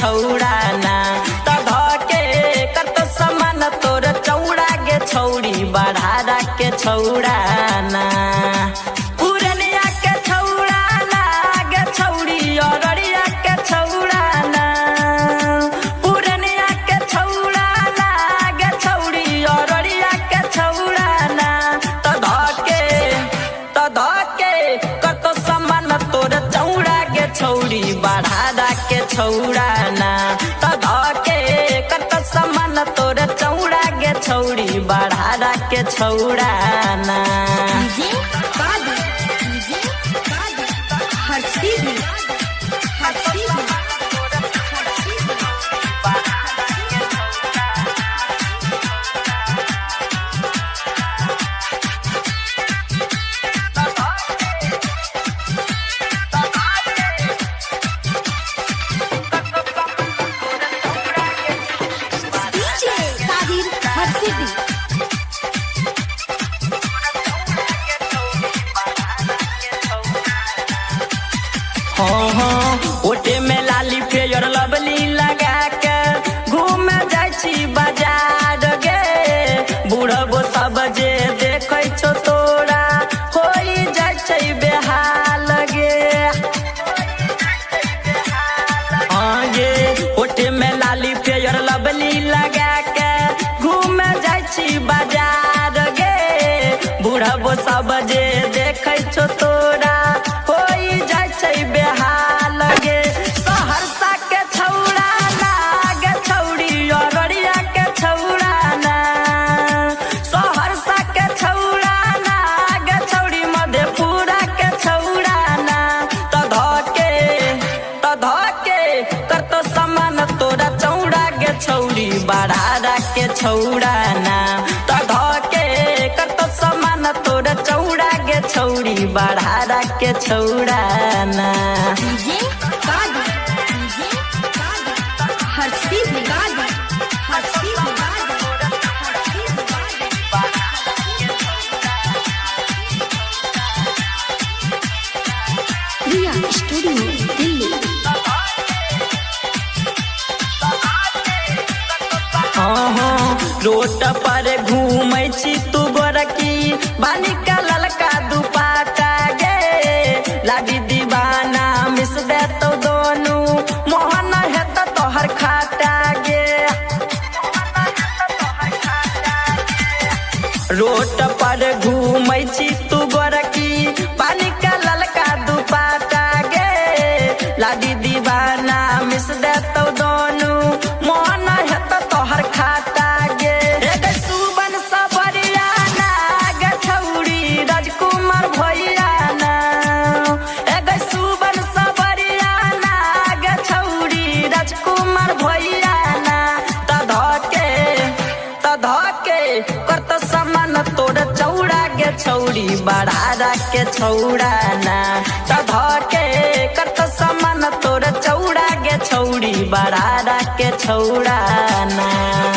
छौड़ाना के करत समान तोर चौड़ा गे छौड़ी बढ़ा के छौड़ाना पुरनिया के छौड़ाना गे छौड़ी अररिया के छौड़ाना पुरनिया के छौड़ाना गे छौड़ी अररिया के छौड़ाना के करत समान तोर चौड़ा गे छौड़ी बढ़ा के छौड़ाना के करत समान तोर चौड़ा गे छौड़ी बढ़ा के छौड़ाना ओटे में लाली फेयर लवली लगा के घूम जाय छी बाजार गे बूढ़बो सब जे देखै छो तोरा होई जाय छै बेहाल गे हाँ गे ओटे में लाली फेयर लवली लगा के घूम जाय छी बाजार गे बूढ़बो सब जे देखै छो तोरा होई जाय छै बेहाल गे सहरसा के छौड़ाना गे छौड़ी अररिया के छौड़ाना सहरसा के छौड़ाना गे छौड़ी मधेपुरा के छौड़ाना के करत समान तोरा चौड़ा गे छौड़ी बढ़ा के छौड़ाना के करत समान तोरा चौड़ा गे छौड़ी बढ़ा के छौड़ाना स्टूडियो दिल्ली। रोड पर घूमै छी तू गोरकी बानी का ललका दुपाटा गे लागी दीवाना मिस दे तो दोनों मोहन हेत तोहर खाटा गे रोड पर घूमै छी तू गोरकी बानी का ललका दुपाटा गे लागी दीवाना मिस दे तो दोनों मोहन हेत तोहर खाता गे सुबन सबरियाना गे छौड़ी राजकुमार भैयाना सुबन सबरियाना गे छौड़ी राजकुमार भैयाना के करत समान तोर चौड़ा गे छौड़ी बढ़ा के छौड़ाना के करत समान तोर चौड़ा गे छौड़ी बढ़ा के छौड़ाना।